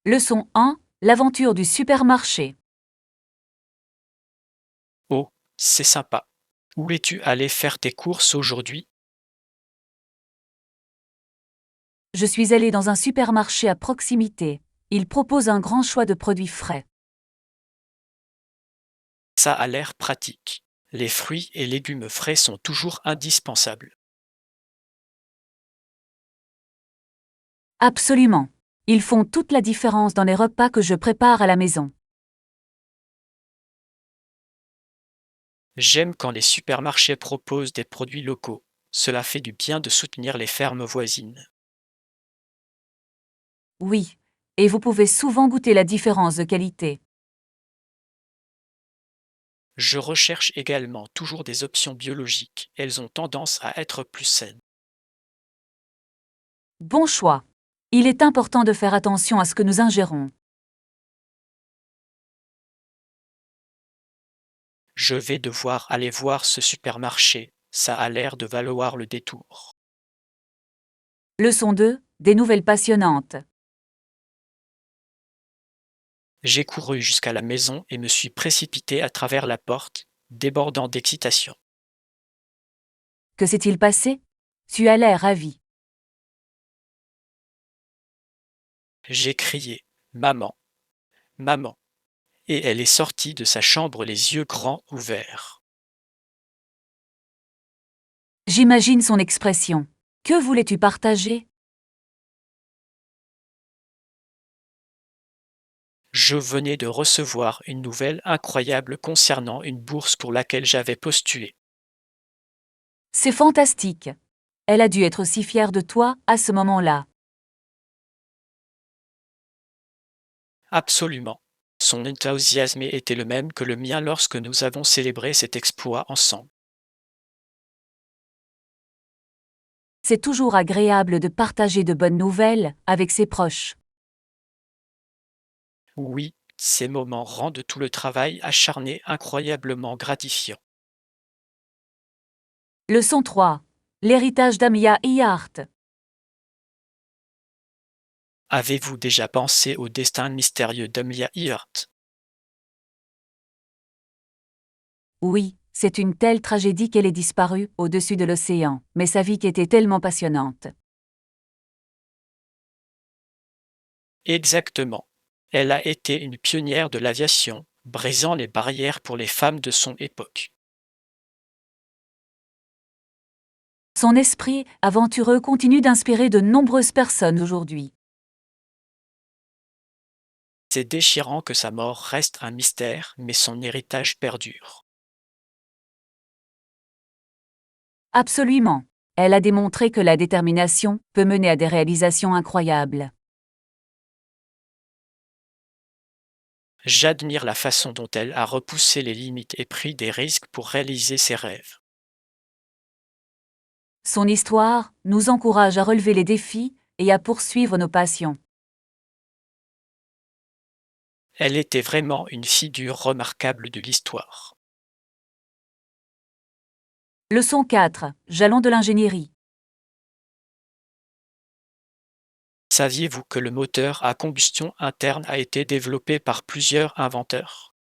Leçon 1. L'aventure du supermarché. Oh, c'est sympa. Où es-tu allé faire tes courses aujourd'hui? Je suis allée dans un supermarché à proximité. Il propose un grand choix de produits frais. Ça a l'air pratique. Les fruits et légumes frais sont toujours indispensables. Absolument. Ils font toute la différence dans les repas que je prépare à la maison. J'aime quand les supermarchés proposent des produits locaux. Cela fait du bien de soutenir les fermes voisines. Oui. Et vous pouvez souvent goûter la différence de qualité. Je recherche également toujours des options biologiques. Elles ont tendance à être plus saines. Bon choix. Il est important de faire attention à ce que nous ingérons. Je vais devoir aller voir ce supermarché. Ça a l'air de valoir le détour. Leçon 2. Des nouvelles passionnantes. J'ai couru jusqu'à la maison et me suis précipité à travers la porte, débordant d'excitation. Que s'est-il passé? Tu as l'air ravi. J'ai crié: «Maman, maman!» et elle est sortie de sa chambre les yeux grands ouverts. J'imagine son expression. Que voulais-tu partager? Je venais de recevoir une nouvelle incroyable concernant une bourse pour laquelle j'avais postulé. C'est fantastique. Elle a dû être si fière de toi à ce moment-là. Absolument. Son enthousiasme était le même que le mien lorsque nous avons célébré cet exploit ensemble. C'est toujours agréable de partager de bonnes nouvelles avec ses proches. Oui, ces moments rendent tout le travail acharné incroyablement gratifiant. Leçon 3. L'héritage d'Amia Earhart. Avez-vous déjà pensé au destin mystérieux d'Amelia Earhart? Oui, c'est une telle tragédie qu'elle est disparue au-dessus de l'océan, mais sa vie qui était tellement passionnante. Exactement. Elle a été une pionnière de l'aviation, brisant les barrières pour les femmes de son époque. Son esprit aventureux continue d'inspirer de nombreuses personnes aujourd'hui. C'est déchirant que sa mort reste un mystère, mais son héritage perdure. Absolument. Elle a démontré que la détermination peut mener à des réalisations incroyables. J'admire la façon dont elle a repoussé les limites et pris des risques pour réaliser ses rêves. Son histoire nous encourage à relever les défis et à poursuivre nos passions. Elle était vraiment une figure remarquable de l'histoire. Leçon 4. Jalons de l'ingénierie. Saviez-vous que le moteur à combustion interne a été développé par plusieurs inventeurs?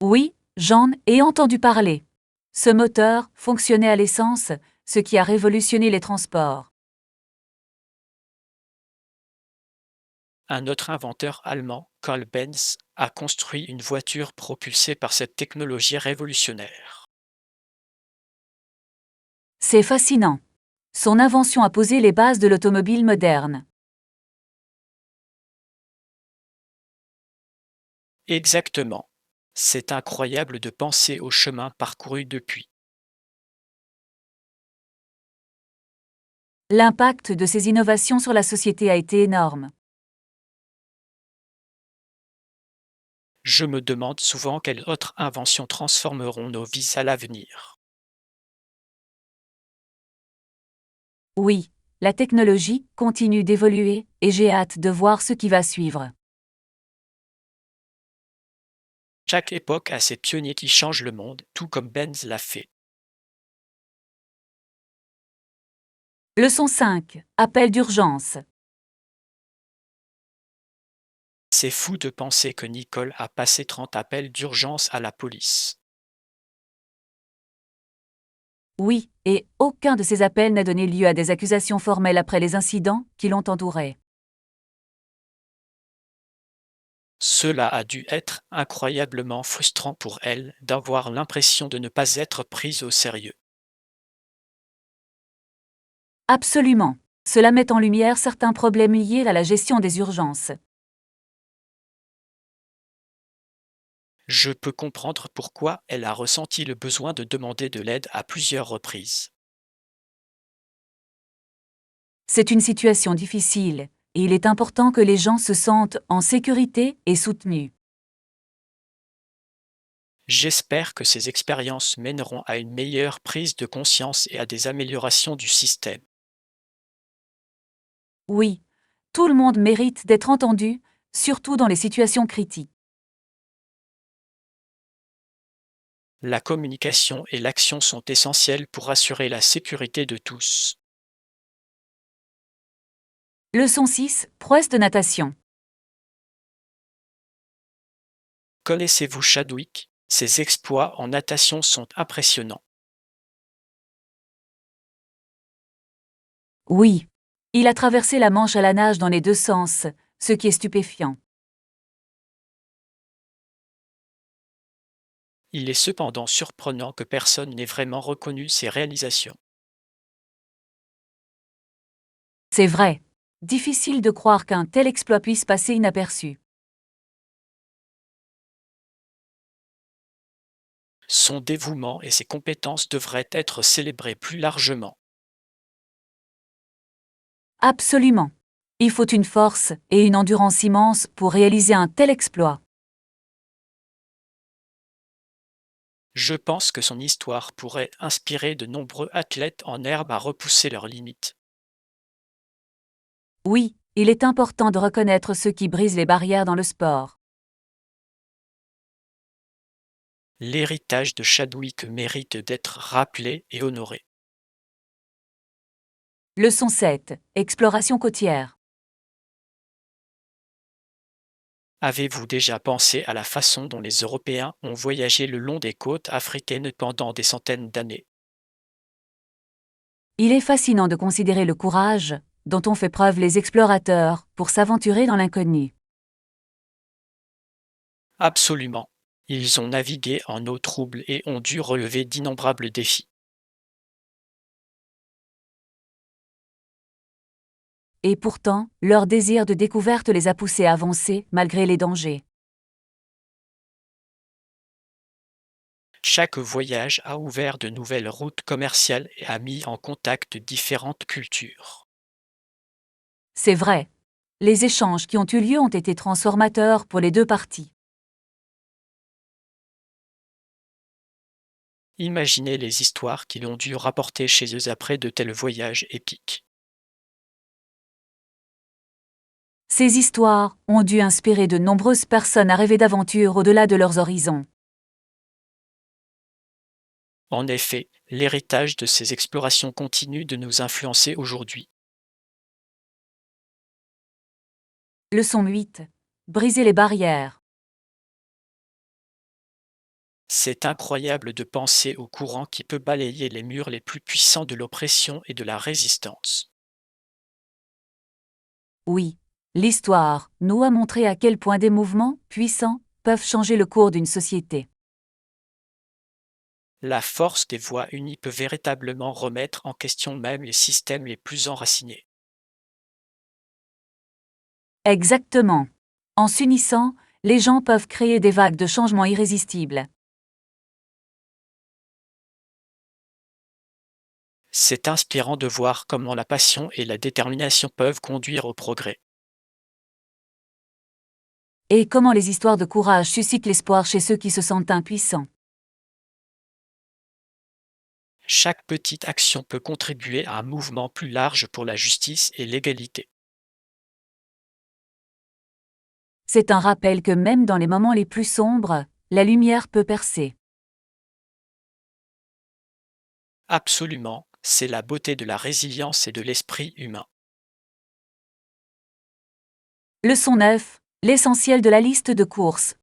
Oui, j'en ai entendu parler. Ce moteur fonctionnait à l'essence, ce qui a révolutionné les transports. Un autre inventeur allemand, Karl Benz, a construit une voiture propulsée par cette technologie révolutionnaire. C'est fascinant. Son invention a posé les bases de l'automobile moderne. Exactement. C'est incroyable de penser au chemin parcouru depuis. L'impact de ces innovations sur la société a été énorme. Je me demande souvent quelles autres inventions transformeront nos vies à l'avenir. Oui, la technologie continue d'évoluer et j'ai hâte de voir ce qui va suivre. Chaque époque a ses pionniers qui changent le monde, tout comme Benz l'a fait. Leçon 5. Appel d'urgence. C'est fou de penser que Nicole a passé 30 appels d'urgence à la police. Oui, et aucun de ces appels n'a donné lieu à des accusations formelles après les incidents qui l'ont entourée. Cela a dû être incroyablement frustrant pour elle d'avoir l'impression de ne pas être prise au sérieux. Absolument. Cela met en lumière certains problèmes liés à la gestion des urgences. Je peux comprendre pourquoi elle a ressenti le besoin de demander de l'aide à plusieurs reprises. C'est une situation difficile, et il est important que les gens se sentent en sécurité et soutenus. J'espère que ces expériences mèneront à une meilleure prise de conscience et à des améliorations du système. Oui, tout le monde mérite d'être entendu, surtout dans les situations critiques. La communication et l'action sont essentielles pour assurer la sécurité de tous. Leçon 6. Prouesse de natation. Connaissez-vous Chadwick? Ses exploits en natation sont impressionnants. Oui. Il a traversé la Manche à la nage dans les deux sens, ce qui est stupéfiant. Il est cependant surprenant que personne n'ait vraiment reconnu ses réalisations. C'est vrai. Difficile de croire qu'un tel exploit puisse passer inaperçu. Son dévouement et ses compétences devraient être célébrés plus largement. Absolument. Il faut une force et une endurance immense pour réaliser un tel exploit. Je pense que son histoire pourrait inspirer de nombreux athlètes en herbe à repousser leurs limites. Oui, il est important de reconnaître ceux qui brisent les barrières dans le sport. L'héritage de Chadwick mérite d'être rappelé et honoré. Leçon 7. Exploration côtière. Avez-vous déjà pensé à la façon dont les Européens ont voyagé le long des côtes africaines pendant des centaines d'années? Il est fascinant de considérer le courage dont ont fait preuve les explorateurs pour s'aventurer dans l'inconnu. Absolument. Ils ont navigué en eau trouble et ont dû relever d'innombrables défis. Et pourtant, leur désir de découverte les a poussés à avancer malgré les dangers. Chaque voyage a ouvert de nouvelles routes commerciales et a mis en contact différentes cultures. C'est vrai. Les échanges qui ont eu lieu ont été transformateurs pour les deux parties. Imaginez les histoires qu'ils ont dû rapporter chez eux après de tels voyages épiques. Ces histoires ont dû inspirer de nombreuses personnes à rêver d'aventures au-delà de leurs horizons. En effet, l'héritage de ces explorations continue de nous influencer aujourd'hui. Leçon 8. Briser les barrières. C'est incroyable de penser au courant qui peut balayer les murs les plus puissants de l'oppression et de la résistance. Oui, l'histoire nous a montré à quel point des mouvements puissants peuvent changer le cours d'une société. La force des voix unies peut véritablement remettre en question même les systèmes les plus enracinés. Exactement. En s'unissant, les gens peuvent créer des vagues de changements irrésistibles. C'est inspirant de voir comment la passion et la détermination peuvent conduire au progrès. Et comment les histoires de courage suscitent l'espoir chez ceux qui se sentent impuissants. Chaque petite action peut contribuer à un mouvement plus large pour la justice et l'égalité. C'est un rappel que même dans les moments les plus sombres, la lumière peut percer. Absolument, c'est la beauté de la résilience et de l'esprit humain. Leçon 9. L'essentiel de la liste de courses.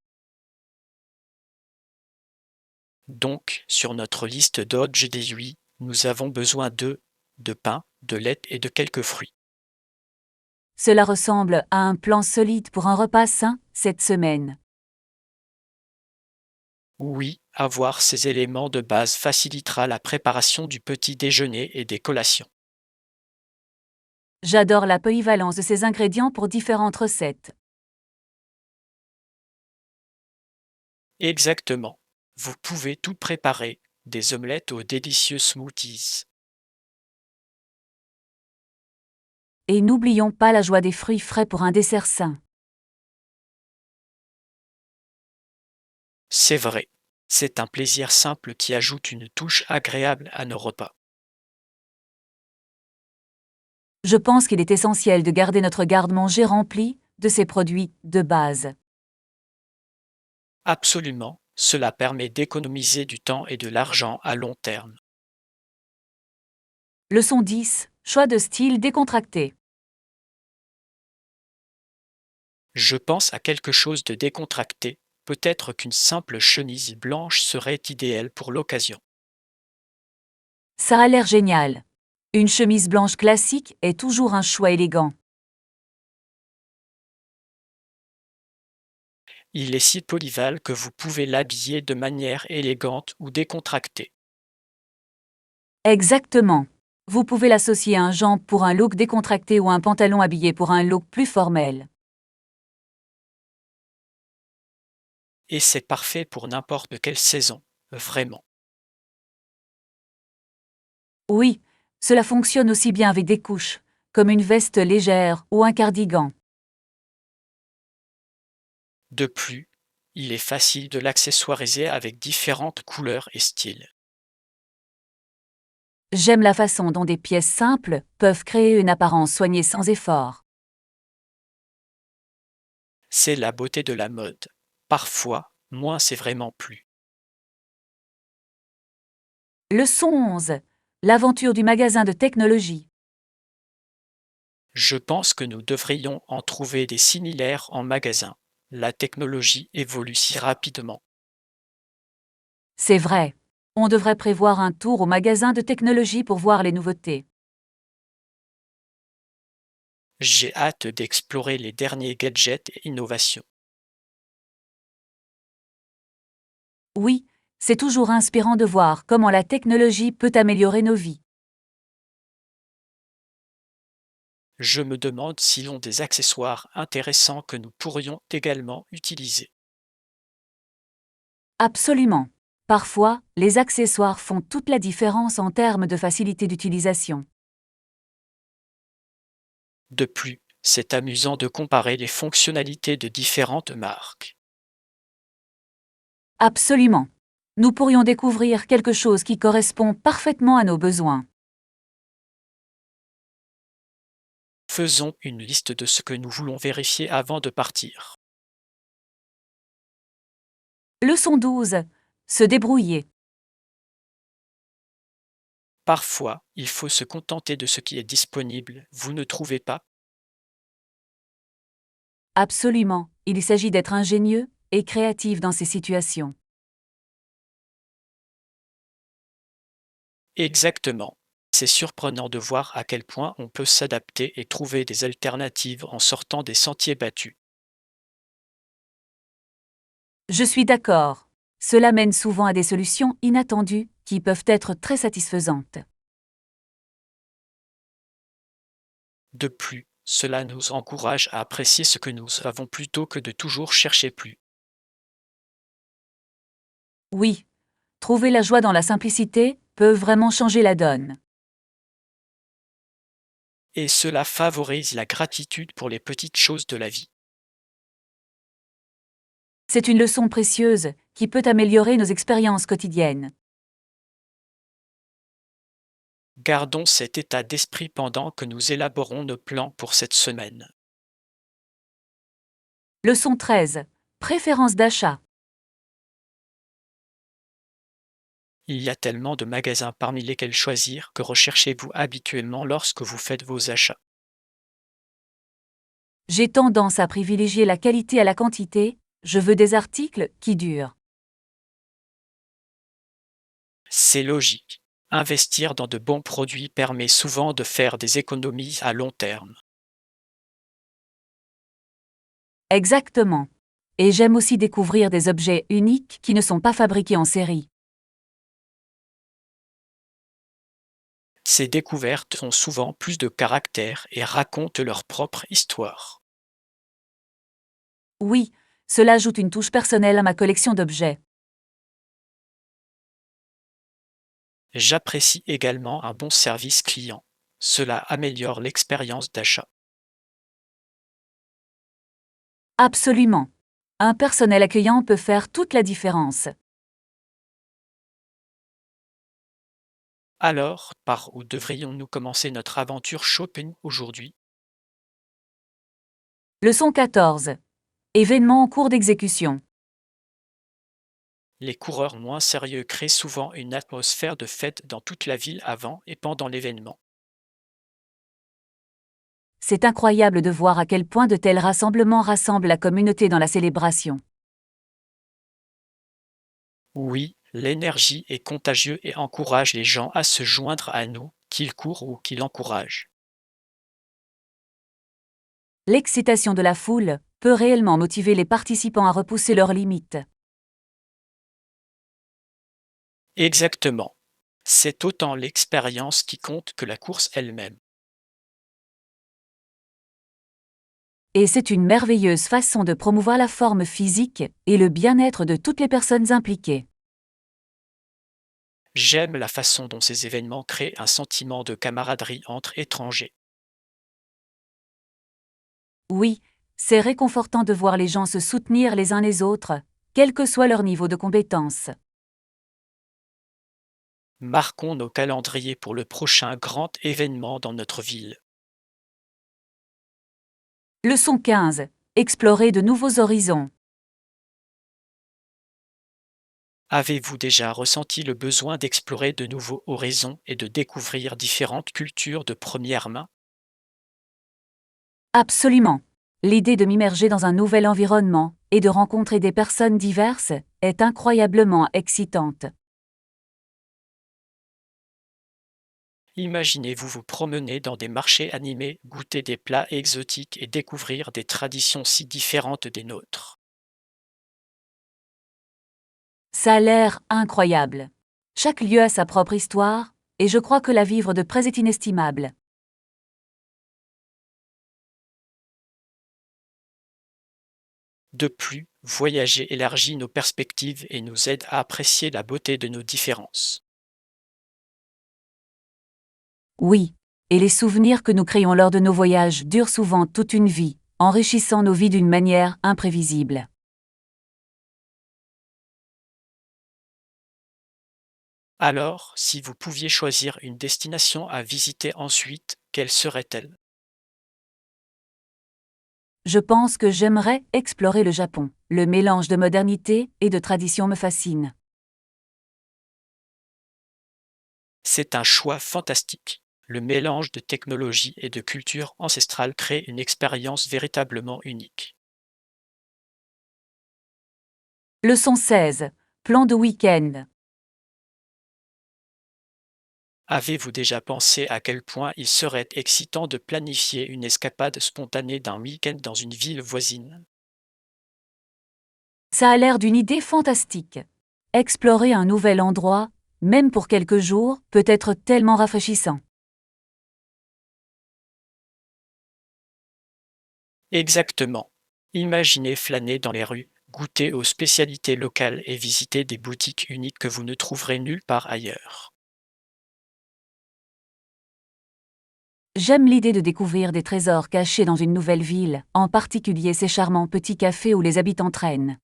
Donc, sur notre liste Dodge d'aiguilles, nous avons besoin de pain, de lait et de quelques fruits. Cela ressemble à un plan solide pour un repas sain cette semaine. Oui, avoir ces éléments de base facilitera la préparation du petit déjeuner et des collations. J'adore la polyvalence de ces ingrédients pour différentes recettes. Exactement. Vous pouvez tout préparer, des omelettes aux délicieux smoothies. Et n'oublions pas la joie des fruits frais pour un dessert sain. C'est vrai. C'est un plaisir simple qui ajoute une touche agréable à nos repas. Je pense qu'il est essentiel de garder notre garde-manger rempli de ces produits de base. Absolument, cela permet d'économiser du temps et de l'argent à long terme. Leçon 10. Choix de style décontracté. Je pense à quelque chose de décontracté, peut-être qu'une simple chemise blanche serait idéale pour l'occasion. Ça a l'air génial. Une chemise blanche classique est toujours un choix élégant. Il est si polyvalent que vous pouvez l'habiller de manière élégante ou décontractée. Exactement. Vous pouvez l'associer à un jump pour un look décontracté ou un pantalon habillé pour un look plus formel. Et c'est parfait pour n'importe quelle saison, vraiment. Oui, cela fonctionne aussi bien avec des couches, comme une veste légère ou un cardigan. De plus, il est facile de l'accessoiriser avec différentes couleurs et styles. J'aime la façon dont des pièces simples peuvent créer une apparence soignée sans effort. C'est la beauté de la mode. Parfois, moins c'est vraiment plus. Leçon 11. L'aventure du magasin de technologie. Je pense que nous devrions en trouver des similaires en magasin. La technologie évolue si rapidement. C'est vrai. On devrait prévoir un tour au magasin de technologie pour voir les nouveautés. J'ai hâte d'explorer les derniers gadgets et innovations. Oui, c'est toujours inspirant de voir comment la technologie peut améliorer nos vies. Je me demande s'ils ont des accessoires intéressants que nous pourrions également utiliser. Absolument. Parfois, les accessoires font toute la différence en termes de facilité d'utilisation. De plus, c'est amusant de comparer les fonctionnalités de différentes marques. Absolument. Nous pourrions découvrir quelque chose qui correspond parfaitement à nos besoins. Faisons une liste de ce que nous voulons vérifier avant de partir. Leçon 12. Se débrouiller. Parfois, il faut se contenter de ce qui est disponible, vous ne trouvez pas? Absolument. Il s'agit d'être ingénieux et créatif dans ces situations. Exactement. C'est surprenant de voir à quel point on peut s'adapter et trouver des alternatives en sortant des sentiers battus. Je suis d'accord. Cela mène souvent à des solutions inattendues qui peuvent être très satisfaisantes. De plus, cela nous encourage à apprécier ce que nous avons plutôt que de toujours chercher plus. Oui, trouver la joie dans la simplicité peut vraiment changer la donne. Et cela favorise la gratitude pour les petites choses de la vie. C'est une leçon précieuse qui peut améliorer nos expériences quotidiennes. Gardons cet état d'esprit pendant que nous élaborons nos plans pour cette semaine. Leçon 13. Préférence d'achat. Il y a tellement de magasins parmi lesquels choisir. Que recherchez-vous habituellement lorsque vous faites vos achats? J'ai tendance à privilégier la qualité à la quantité, je veux des articles qui durent. C'est logique. Investir dans de bons produits permet souvent de faire des économies à long terme. Exactement. Et j'aime aussi découvrir des objets uniques qui ne sont pas fabriqués en série. Ces découvertes ont souvent plus de caractère et racontent leur propre histoire. Oui, cela ajoute une touche personnelle à ma collection d'objets. J'apprécie également un bon service client. Cela améliore l'expérience d'achat. Absolument. Un personnel accueillant peut faire toute la différence. Alors, par où devrions-nous commencer notre aventure shopping aujourd'hui? Leçon 14. Événement en cours d'exécution. Les coureurs moins sérieux créent souvent une atmosphère de fête dans toute la ville avant et pendant l'événement. C'est incroyable de voir à quel point de tels rassemblements rassemblent la communauté dans la célébration. Oui, l'énergie est contagieuse et encourage les gens à se joindre à nous, qu'ils courent ou qu'ils encouragent. L'excitation de la foule peut réellement motiver les participants à repousser leurs limites. Exactement. C'est autant l'expérience qui compte que la course elle-même. Et c'est une merveilleuse façon de promouvoir la forme physique et le bien-être de toutes les personnes impliquées. J'aime la façon dont ces événements créent un sentiment de camaraderie entre étrangers. Oui, c'est réconfortant de voir les gens se soutenir les uns les autres, quel que soit leur niveau de compétence. Marquons nos calendriers pour le prochain grand événement dans notre ville. Leçon 15. Explorer de nouveaux horizons. Avez-vous déjà ressenti le besoin d'explorer de nouveaux horizons et de découvrir différentes cultures de première main? Absolument. L'idée de m'immerger dans un nouvel environnement et de rencontrer des personnes diverses est incroyablement excitante. Imaginez-vous vous promener dans des marchés animés, goûter des plats exotiques et découvrir des traditions si différentes des nôtres. Ça a l'air incroyable. Chaque lieu a sa propre histoire, et je crois que la vivre de près est inestimable. De plus, voyager élargit nos perspectives et nous aide à apprécier la beauté de nos différences. Oui, et les souvenirs que nous créons lors de nos voyages durent souvent toute une vie, enrichissant nos vies d'une manière imprévisible. Alors, si vous pouviez choisir une destination à visiter ensuite, quelle serait-elle? Je pense que j'aimerais explorer le Japon. Le mélange de modernité et de tradition me fascine. C'est un choix fantastique. Le mélange de technologie et de culture ancestrale crée une expérience véritablement unique. Leçon 16. Plan de week-end. Avez-vous déjà pensé à quel point il serait excitant de planifier une escapade spontanée d'un week-end dans une ville voisine? Ça a l'air d'une idée fantastique. Explorer un nouvel endroit, même pour quelques jours, peut être tellement rafraîchissant. Exactement. Imaginez flâner dans les rues, goûter aux spécialités locales et visiter des boutiques uniques que vous ne trouverez nulle part ailleurs. J'aime l'idée de découvrir des trésors cachés dans une nouvelle ville, en particulier ces charmants petits cafés où les habitants traînent.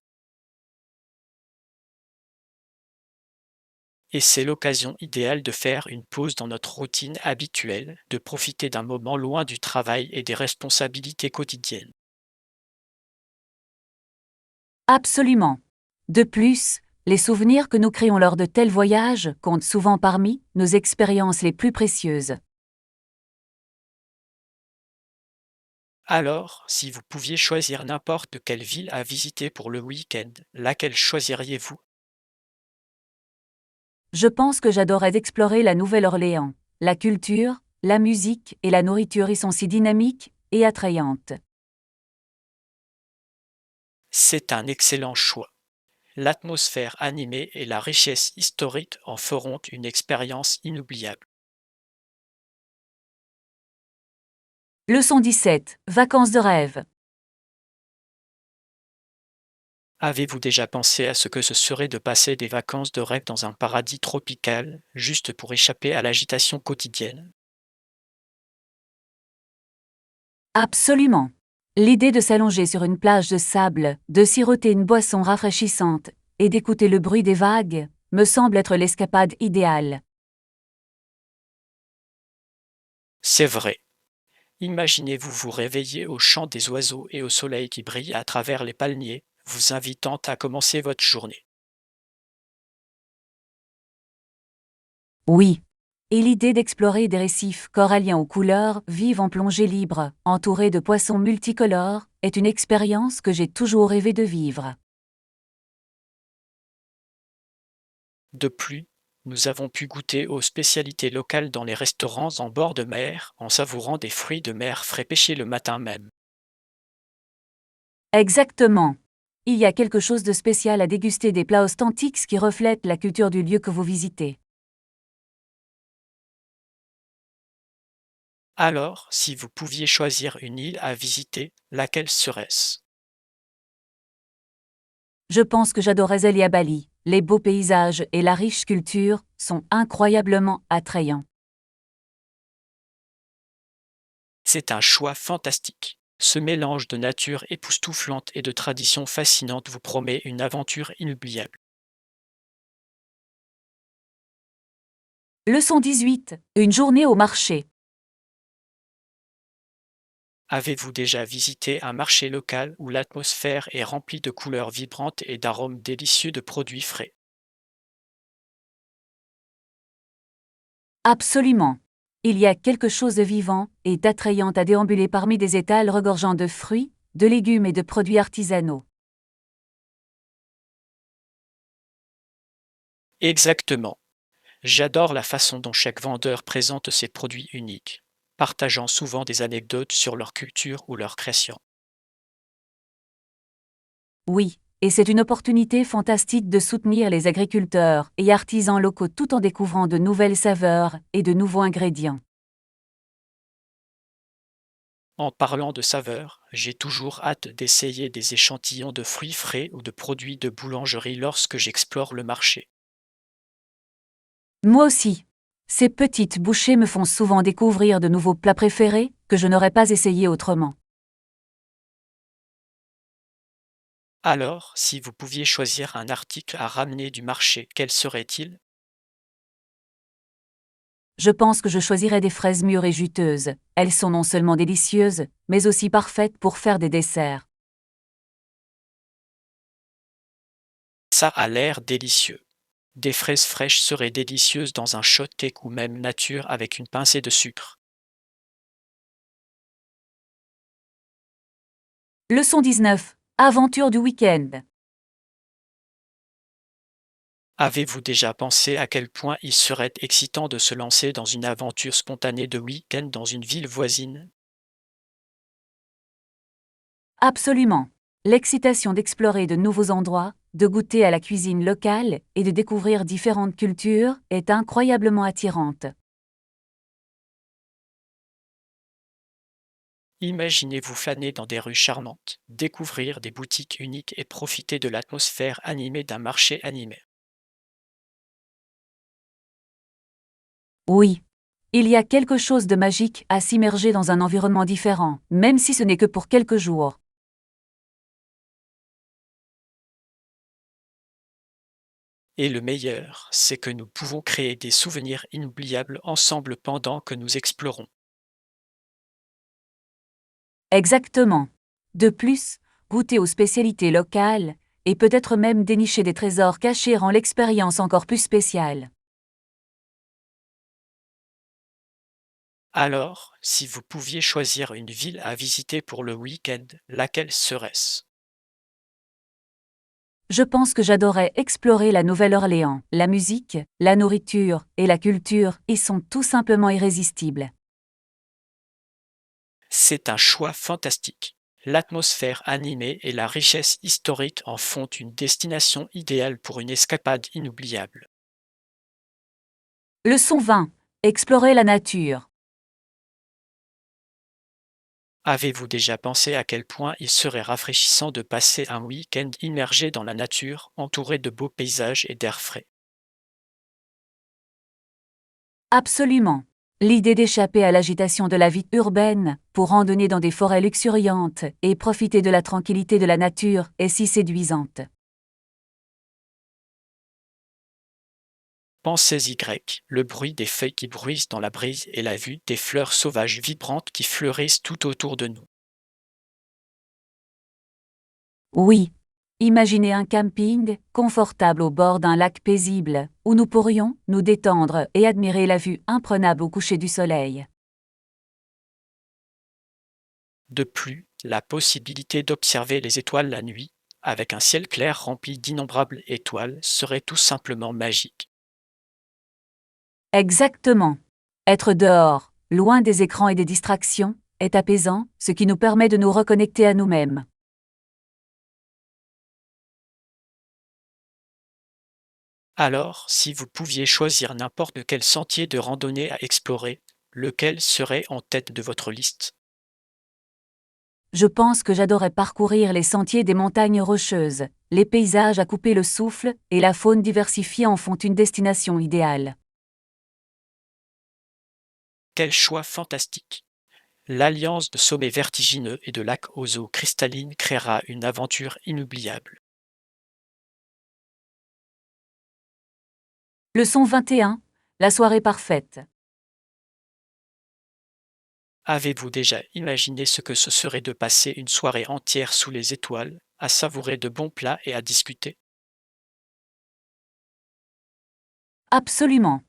Et c'est l'occasion idéale de faire une pause dans notre routine habituelle, de profiter d'un moment loin du travail et des responsabilités quotidiennes. Absolument. De plus, les souvenirs que nous créons lors de tels voyages comptent souvent parmi nos expériences les plus précieuses. Alors, si vous pouviez choisir n'importe quelle ville à visiter pour le week-end, laquelle choisiriez-vous? Je pense que j'adorerais d'explorer la Nouvelle-Orléans. La culture, la musique et la nourriture y sont si dynamiques et attrayantes. C'est un excellent choix. L'atmosphère animée et la richesse historique en feront une expérience inoubliable. Leçon 17. Vacances de rêve. Avez-vous déjà pensé à ce que ce serait de passer des vacances de rêve dans un paradis tropical, juste pour échapper à l'agitation quotidienne? Absolument. L'idée de s'allonger sur une plage de sable, de siroter une boisson rafraîchissante et d'écouter le bruit des vagues me semble être l'escapade idéale. C'est vrai. Imaginez-vous vous réveiller au chant des oiseaux et au soleil qui brille à travers les palmiers, vous invitant à commencer votre journée. Oui. Et l'idée d'explorer des récifs coralliens aux couleurs vives en plongée libre, entourés de poissons multicolores, est une expérience que j'ai toujours rêvé de vivre. De plus, nous avons pu goûter aux spécialités locales dans les restaurants en bord de mer, en savourant des fruits de mer frais pêchés le matin même. Exactement. Il y a quelque chose de spécial à déguster des plats authentiques qui reflètent la culture du lieu que vous visitez. Alors, si vous pouviez choisir une île à visiter, laquelle serait-ce? Je pense que j'adorais aller à Bali. Les beaux paysages et la riche culture sont incroyablement attrayants. C'est un choix fantastique. Ce mélange de nature époustouflante et de traditions fascinantes vous promet une aventure inoubliable. Leçon 18. Une journée au marché. Avez-vous déjà visité un marché local où l'atmosphère est remplie de couleurs vibrantes et d'arômes délicieux de produits frais? Absolument. Il y a quelque chose de vivant et d'attrayant à déambuler parmi des étals regorgeant de fruits, de légumes et de produits artisanaux. Exactement. J'adore la façon dont chaque vendeur présente ses produits uniques, partageant souvent des anecdotes sur leur culture ou leur création. Oui, et c'est une opportunité fantastique de soutenir les agriculteurs et artisans locaux tout en découvrant de nouvelles saveurs et de nouveaux ingrédients. En parlant de saveurs, j'ai toujours hâte d'essayer des échantillons de fruits frais ou de produits de boulangerie lorsque j'explore le marché. Moi aussi. Ces petites bouchées me font souvent découvrir de nouveaux plats préférés que je n'aurais pas essayés autrement. Alors, si vous pouviez choisir un article à ramener du marché, quel serait-il? Je pense que je choisirais des fraises mûres et juteuses. Elles sont non seulement délicieuses, mais aussi parfaites pour faire des desserts. Ça a l'air délicieux. Des fraises fraîches seraient délicieuses dans un shot cake ou même nature avec une pincée de sucre. Leçon 19. Aventure du week-end. Avez-vous déjà pensé à quel point il serait excitant de se lancer dans une aventure spontanée de week-end dans une ville voisine? Absolument. L'excitation d'explorer de nouveaux endroits, de goûter à la cuisine locale et de découvrir différentes cultures est incroyablement attirante. Imaginez-vous flâner dans des rues charmantes, découvrir des boutiques uniques et profiter de l'atmosphère animée d'un marché animé. Oui. Il y a quelque chose de magique à s'immerger dans un environnement différent, même si ce n'est que pour quelques jours. Et le meilleur, c'est que nous pouvons créer des souvenirs inoubliables ensemble pendant que nous explorons. Exactement. De plus, goûter aux spécialités locales, et peut-être même dénicher des trésors cachés rend l'expérience encore plus spéciale. Alors, si vous pouviez choisir une ville à visiter pour le week-end, laquelle serait-ce? Je pense que j'adorais explorer la Nouvelle-Orléans. La musique, la nourriture et la culture y sont tout simplement irrésistibles. C'est un choix fantastique. L'atmosphère animée et la richesse historique en font une destination idéale pour une escapade inoubliable. Leçon 20. Explorer la nature. Avez-vous déjà pensé à quel point il serait rafraîchissant de passer un week-end immergé dans la nature, entouré de beaux paysages et d'air frais? Absolument. L'idée d'échapper à l'agitation de la vie urbaine, pour randonner dans des forêts luxuriantes et profiter de la tranquillité de la nature est si séduisante. Pensez-y grec, le bruit des feuilles qui bruissent dans la brise et la vue des fleurs sauvages vibrantes qui fleurissent tout autour de nous. Oui. Imaginez un camping, confortable au bord d'un lac paisible, où nous pourrions nous détendre et admirer la vue imprenable au coucher du soleil. De plus, la possibilité d'observer les étoiles la nuit, avec un ciel clair rempli d'innombrables étoiles, serait tout simplement magique. Exactement. Être dehors, loin des écrans et des distractions, est apaisant, ce qui nous permet de nous reconnecter à nous-mêmes. Alors, si vous pouviez choisir n'importe quel sentier de randonnée à explorer, lequel serait en tête de votre liste? Je pense que j'adorais parcourir les sentiers des montagnes rocheuses. Les paysages à couper le souffle et la faune diversifiée en font une destination idéale. Quel choix fantastique! L'alliance de sommets vertigineux et de lacs aux eaux cristallines créera une aventure inoubliable. Leçon 21. La soirée parfaite. Avez-vous déjà imaginé ce que ce serait de passer une soirée entière sous les étoiles, à savourer de bons plats et à discuter? Absolument.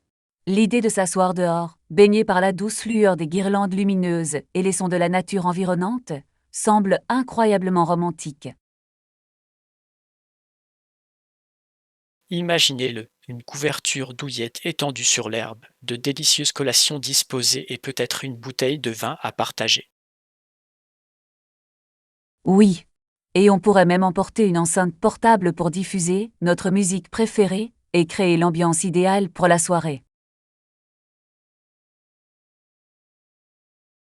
L'idée de s'asseoir dehors, baigné par la douce lueur des guirlandes lumineuses et les sons de la nature environnante, semble incroyablement romantique. Imaginez-le, une couverture douillette étendue sur l'herbe, de délicieuses collations disposées et peut-être une bouteille de vin à partager. Oui. Et on pourrait même emporter une enceinte portable pour diffuser notre musique préférée et créer l'ambiance idéale pour la soirée.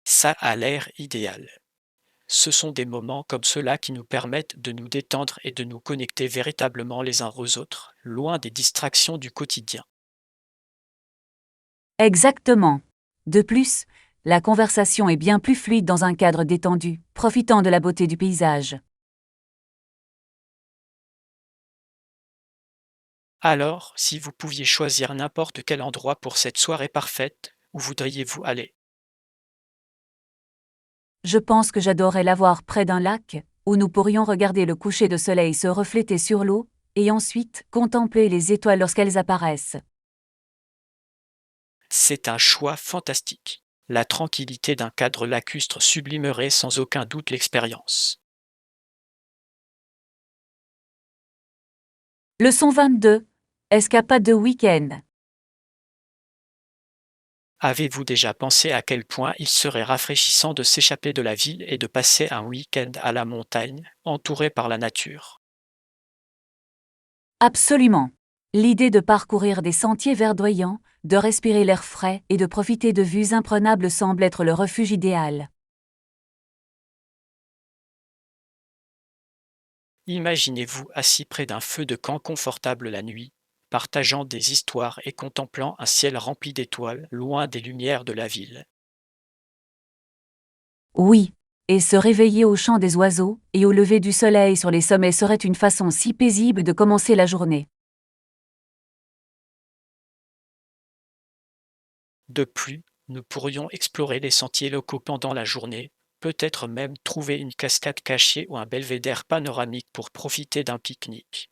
Ça a l'air idéal. Ce sont des moments comme ceux-là qui nous permettent de nous détendre et de nous connecter véritablement les uns aux autres, loin des distractions du quotidien. Exactement. De plus, la conversation est bien plus fluide dans un cadre détendu, profitant de la beauté du paysage. Alors, si vous pouviez choisir n'importe quel endroit pour cette soirée parfaite, où voudriez-vous aller? Je pense que j'adorerais l'avoir près d'un lac, où nous pourrions regarder le coucher de soleil se refléter sur l'eau, et ensuite contempler les étoiles lorsqu'elles apparaissent. C'est un choix fantastique. La tranquillité d'un cadre lacustre sublimerait sans aucun doute l'expérience. Leçon 22. Escapade de week-end. Avez-vous déjà pensé à quel point il serait rafraîchissant de s'échapper de la ville et de passer un week-end à la montagne, entouré par la nature? Absolument. L'idée de parcourir des sentiers verdoyants, de respirer l'air frais et de profiter de vues imprenables semble être le refuge idéal. Imaginez-vous assis près d'un feu de camp confortable la nuit, partageant des histoires et contemplant un ciel rempli d'étoiles, loin des lumières de la ville. Oui. Et se réveiller au chant des oiseaux et au lever du soleil sur les sommets serait une façon si paisible de commencer la journée. De plus, nous pourrions explorer les sentiers locaux pendant la journée, peut-être même trouver une cascade cachée ou un belvédère panoramique pour profiter d'un pique-nique.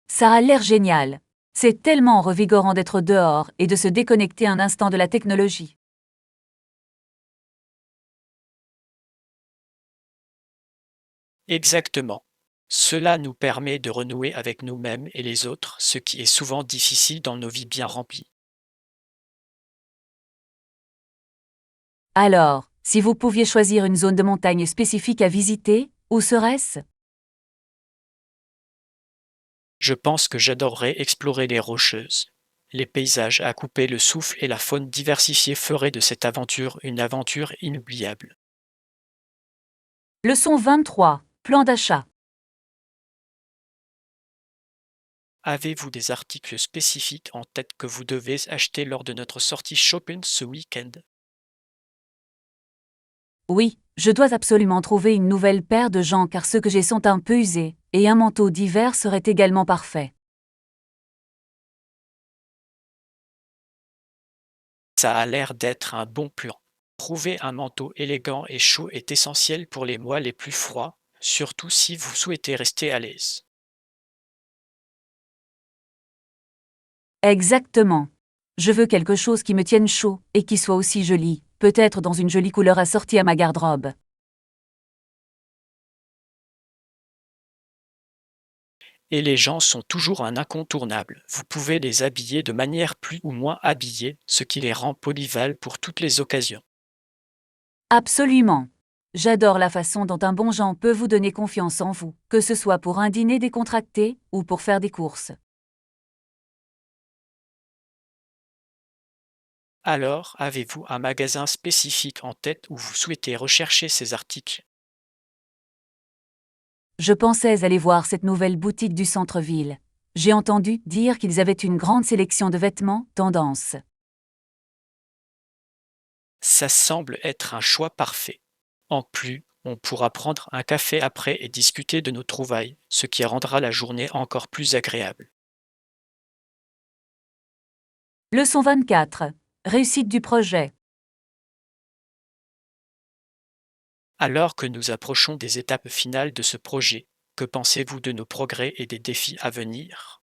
Ça a l'air génial. C'est tellement revigorant d'être dehors et de se déconnecter un instant de la technologie. Exactement. Cela nous permet de renouer avec nous-mêmes et les autres, ce qui est souvent difficile dans nos vies bien remplies. Alors, si vous pouviez choisir une zone de montagne spécifique à visiter, où serait-ce? Je pense que j'adorerais explorer les Rocheuses. Les paysages à couper le souffle et la faune diversifiée feraient de cette aventure une aventure inoubliable. Leçon 23. Plan d'achat. Avez-vous des articles spécifiques en tête que vous devez acheter lors de notre sortie shopping ce week-end? Oui, je dois absolument trouver une nouvelle paire de jambes car ceux que j'ai sont un peu usés, et un manteau d'hiver serait également parfait. Ça a l'air d'être un bon plan. Trouver un manteau élégant et chaud est essentiel pour les mois les plus froids, surtout si vous souhaitez rester à l'aise. Exactement. Je veux quelque chose qui me tienne chaud et qui soit aussi joli, peut-être dans une jolie couleur assortie à ma garde-robe. Et les gens sont toujours un incontournable. Vous pouvez les habiller de manière plus ou moins habillée, ce qui les rend polyvalents pour toutes les occasions. Absolument. J'adore la façon dont un bon Jean peut vous donner confiance en vous, que ce soit pour un dîner décontracté ou pour faire des courses. Alors, avez-vous un magasin spécifique en tête où vous souhaitez rechercher ces articles? Je pensais aller voir cette nouvelle boutique du centre-ville. J'ai entendu dire qu'ils avaient une grande sélection de vêtements tendance. Ça semble être un choix parfait. En plus, on pourra prendre un café après et discuter de nos trouvailles, ce qui rendra la journée encore plus agréable. Leçon 24. Réussite du projet. Alors que nous approchons des étapes finales de ce projet, que pensez-vous de nos progrès et des défis à venir?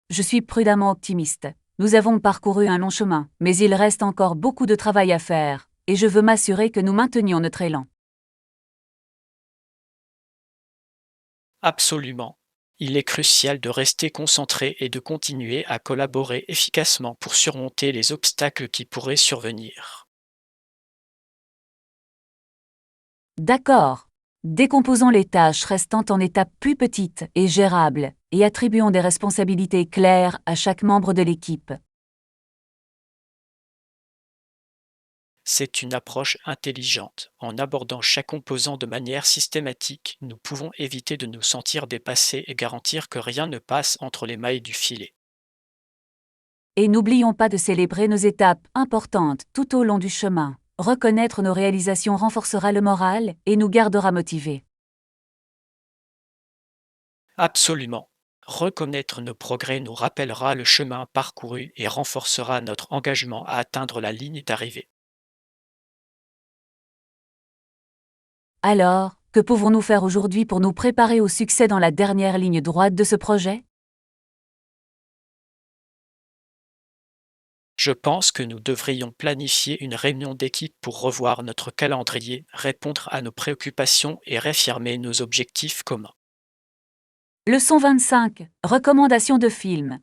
Je suis prudemment optimiste. Nous avons parcouru un long chemin, mais il reste encore beaucoup de travail à faire, et je veux m'assurer que nous maintenions notre élan. Absolument. Il est crucial de rester concentré et de continuer à collaborer efficacement pour surmonter les obstacles qui pourraient survenir. D'accord. Décomposons les tâches restant en étapes plus petites et gérables, et attribuons des responsabilités claires à chaque membre de l'équipe. C'est une approche intelligente. En abordant chaque composant de manière systématique, nous pouvons éviter de nous sentir dépassés et garantir que rien ne passe entre les mailles du filet. Et n'oublions pas de célébrer nos étapes importantes tout au long du chemin. Reconnaître nos réalisations renforcera le moral et nous gardera motivés. Absolument. Reconnaître nos progrès nous rappellera le chemin parcouru et renforcera notre engagement à atteindre la ligne d'arrivée. Alors, que pouvons-nous faire aujourd'hui pour nous préparer au succès dans la dernière ligne droite de ce projet? Je pense que nous devrions planifier une réunion d'équipe pour revoir notre calendrier, répondre à nos préoccupations et réaffirmer nos objectifs communs. Leçon 25. Recommandations de films.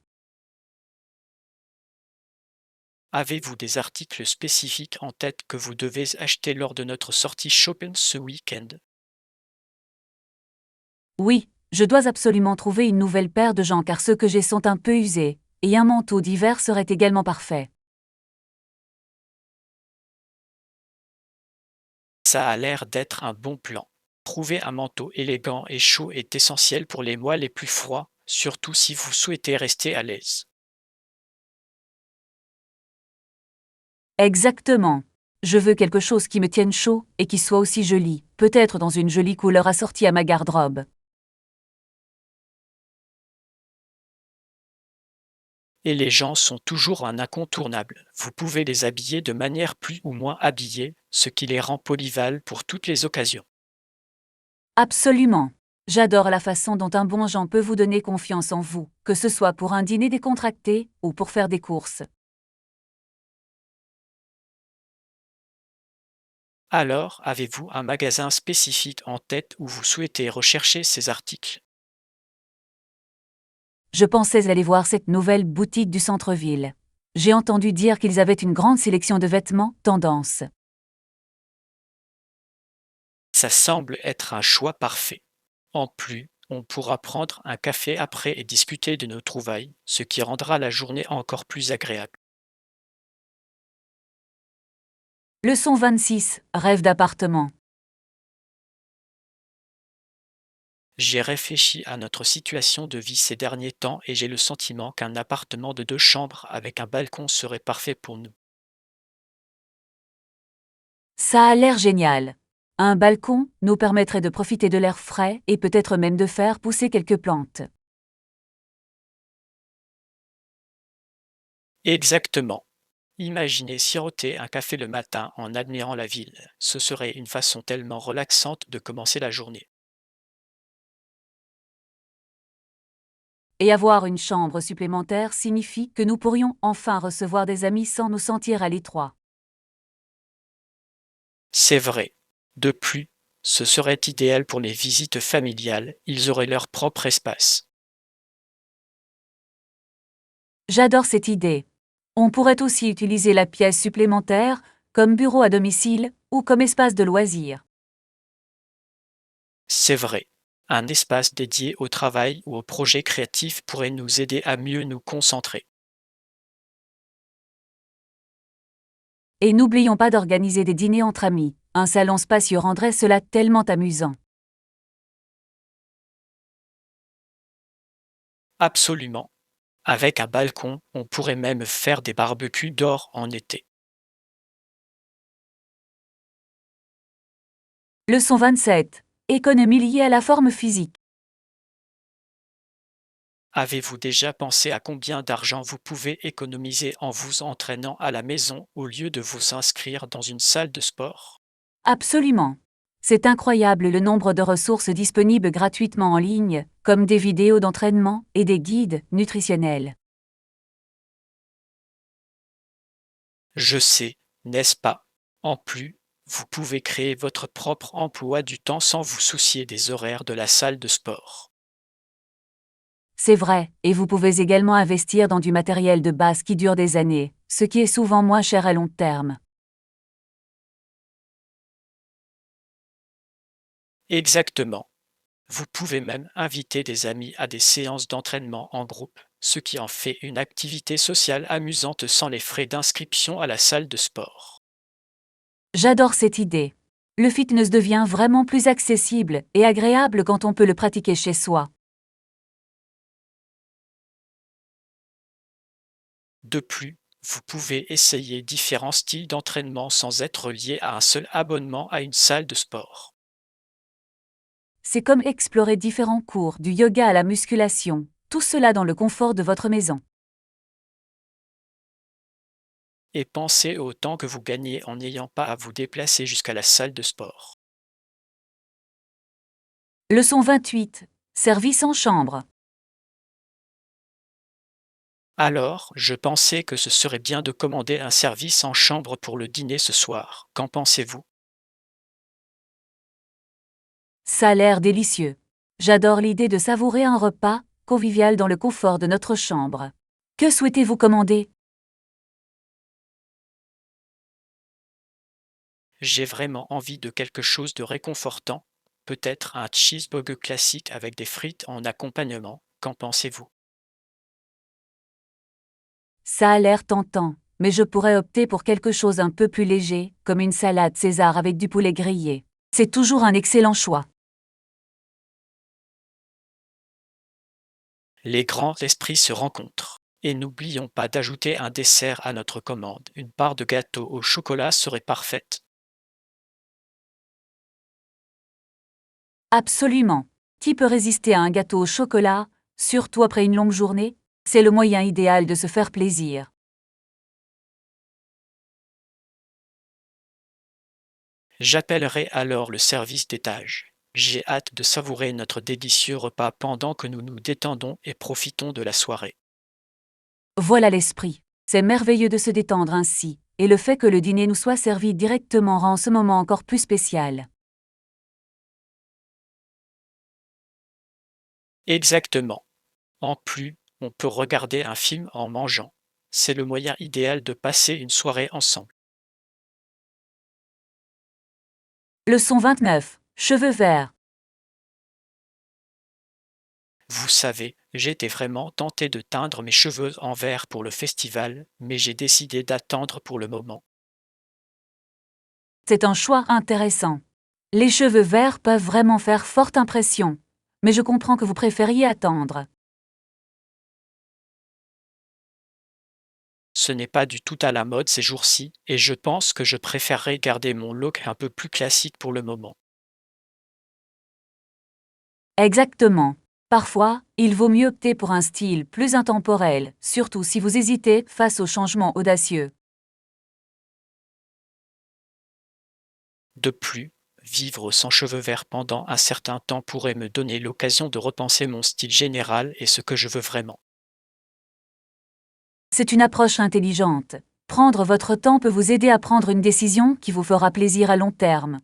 Avez-vous des articles spécifiques en tête que vous devez acheter lors de notre sortie shopping ce week-end? Oui, je dois absolument trouver une nouvelle paire de jambes car ceux que j'ai sont un peu usés, et un manteau d'hiver serait également parfait. Ça a l'air d'être un bon plan. Trouver un manteau élégant et chaud est essentiel pour les mois les plus froids, surtout si vous souhaitez rester à l'aise. Exactement. Je veux quelque chose qui me tienne chaud et qui soit aussi joli, peut-être dans une jolie couleur assortie à ma garde-robe. Et les gens sont toujours un incontournable. Vous pouvez les habiller de manière plus ou moins habillée, ce qui les rend polyvalents pour toutes les occasions. Absolument. J'adore la façon dont un bon Jean peut vous donner confiance en vous, que ce soit pour un dîner décontracté ou pour faire des courses. Alors, avez-vous un magasin spécifique en tête où vous souhaitez rechercher ces articles? Je pensais aller voir cette nouvelle boutique du centre-ville. J'ai entendu dire qu'ils avaient une grande sélection de vêtements tendance. Ça semble être un choix parfait. En plus, on pourra prendre un café après et discuter de nos trouvailles, ce qui rendra la journée encore plus agréable. Leçon 26. Rêve d'appartement. J'ai réfléchi à notre situation de vie ces derniers temps et j'ai le sentiment qu'un appartement de 2 chambres avec un balcon serait parfait pour nous. Ça a l'air génial. Un balcon nous permettrait de profiter de l'air frais et peut-être même de faire pousser quelques plantes. Exactement. Imaginez siroter un café le matin en admirant la ville. Ce serait une façon tellement relaxante de commencer la journée. Et avoir une chambre supplémentaire signifie que nous pourrions enfin recevoir des amis sans nous sentir à l'étroit. C'est vrai. De plus, ce serait idéal pour les visites familiales, ils auraient leur propre espace. J'adore cette idée. On pourrait aussi utiliser la pièce supplémentaire comme bureau à domicile ou comme espace de loisirs. C'est vrai. Un espace dédié au travail ou aux projets créatifs pourrait nous aider à mieux nous concentrer. Et n'oublions pas d'organiser des dîners entre amis. Un salon spacieux rendrait cela tellement amusant. Absolument. Avec un balcon, on pourrait même faire des barbecues dehors en été. Leçon 27. Économie liée à la forme physique. Avez-vous déjà pensé à combien d'argent vous pouvez économiser en vous entraînant à la maison au lieu de vous inscrire dans une salle de sport? Absolument. C'est incroyable le nombre de ressources disponibles gratuitement en ligne, comme des vidéos d'entraînement et des guides nutritionnels. Je sais, n'est-ce pas? En plus, vous pouvez créer votre propre emploi du temps sans vous soucier des horaires de la salle de sport. C'est vrai, et vous pouvez également investir dans du matériel de base qui dure des années, ce qui est souvent moins cher à long terme. Exactement. Vous pouvez même inviter des amis à des séances d'entraînement en groupe, ce qui en fait une activité sociale amusante sans les frais d'inscription à la salle de sport. J'adore cette idée. Le fitness devient vraiment plus accessible et agréable quand on peut le pratiquer chez soi. De plus, vous pouvez essayer différents styles d'entraînement sans être lié à un seul abonnement à une salle de sport. C'est comme explorer différents cours, du yoga à la musculation, tout cela dans le confort de votre maison. Et pensez au temps que vous gagnez en n'ayant pas à vous déplacer jusqu'à la salle de sport. Leçon 28. Service en chambre. Alors, je pensais que ce serait bien de commander un service en chambre pour le dîner ce soir. Qu'en pensez-vous? Ça a l'air délicieux. J'adore l'idée de savourer un repas convivial dans le confort de notre chambre. Que souhaitez-vous commander? J'ai vraiment envie de quelque chose de réconfortant, peut-être un cheeseburger classique avec des frites en accompagnement. Qu'en pensez-vous? Ça a l'air tentant, mais je pourrais opter pour quelque chose un peu plus léger, comme une salade César avec du poulet grillé. C'est toujours un excellent choix. Les grands esprits se rencontrent. Et n'oublions pas d'ajouter un dessert à notre commande. Une part de gâteau au chocolat serait parfaite. Absolument. Qui peut résister à un gâteau au chocolat, surtout après une longue journée? C'est le moyen idéal de se faire plaisir. J'appellerai alors le service d'étage. J'ai hâte de savourer notre délicieux repas pendant que nous nous détendons et profitons de la soirée. Voilà l'esprit. C'est merveilleux de se détendre ainsi, et le fait que le dîner nous soit servi directement rend ce moment encore plus spécial. Exactement. En plus, on peut regarder un film en mangeant. C'est le moyen idéal de passer une soirée ensemble. Leçon 29. Cheveux verts. Vous savez, j'étais vraiment tenté de teindre mes cheveux en vert pour le festival, mais j'ai décidé d'attendre pour le moment. C'est un choix intéressant. Les cheveux verts peuvent vraiment faire forte impression, mais je comprends que vous préfériez attendre. Ce n'est pas du tout à la mode ces jours-ci, et je pense que je préférerais garder mon look un peu plus classique pour le moment. Exactement. Parfois, il vaut mieux opter pour un style plus intemporel, surtout si vous hésitez face aux changements audacieux. De plus, vivre sans cheveux verts pendant un certain temps pourrait me donner l'occasion de repenser mon style général et ce que je veux vraiment. C'est une approche intelligente. Prendre votre temps peut vous aider à prendre une décision qui vous fera plaisir à long terme.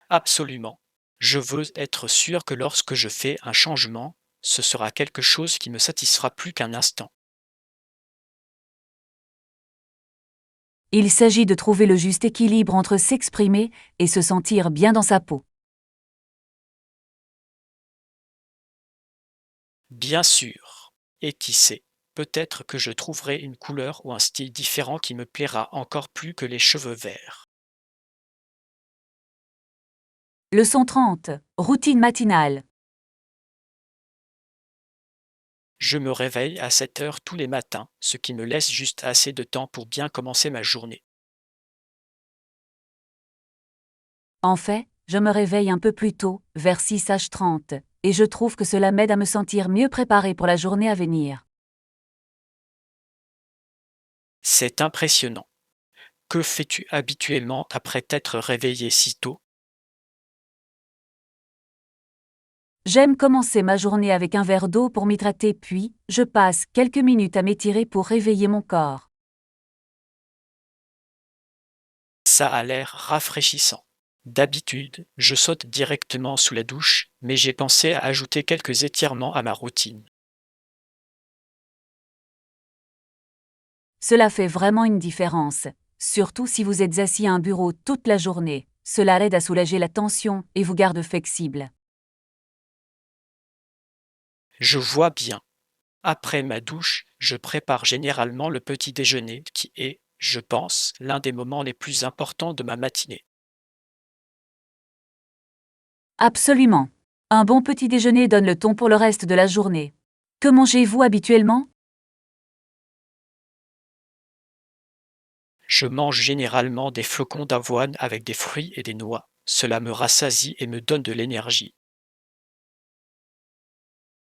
Absolument. Je veux être sûr que lorsque je fais un changement, ce sera quelque chose qui me satisfera plus qu'un instant. Il s'agit de trouver le juste équilibre entre s'exprimer et se sentir bien dans sa peau. Bien sûr. Et qui sait, peut-être que je trouverai une couleur ou un style différent qui me plaira encore plus que les cheveux verts. Leçon 30. Routine matinale. Je me réveille à 7 heures tous les matins, ce qui me laisse juste assez de temps pour bien commencer ma journée. En fait, je me réveille un peu plus tôt, vers 6h30, et je trouve que cela m'aide à me sentir mieux préparée pour la journée à venir. C'est impressionnant. Que fais-tu habituellement après t'être réveillé si tôt? J'aime commencer ma journée avec un verre d'eau pour m'hydrater puis, je passe quelques minutes à m'étirer pour réveiller mon corps. Ça a l'air rafraîchissant. D'habitude, je saute directement sous la douche, mais j'ai pensé à ajouter quelques étirements à ma routine. Cela fait vraiment une différence, surtout si vous êtes assis à un bureau toute la journée. Cela aide à soulager la tension et vous garde flexible. Je vois bien. Après ma douche, je prépare généralement le petit déjeuner qui est, je pense, l'un des moments les plus importants de ma matinée. Absolument. Un bon petit déjeuner donne le ton pour le reste de la journée. Que mangez-vous habituellement? Je mange généralement des flocons d'avoine avec des fruits et des noix. Cela me rassasie et me donne de l'énergie.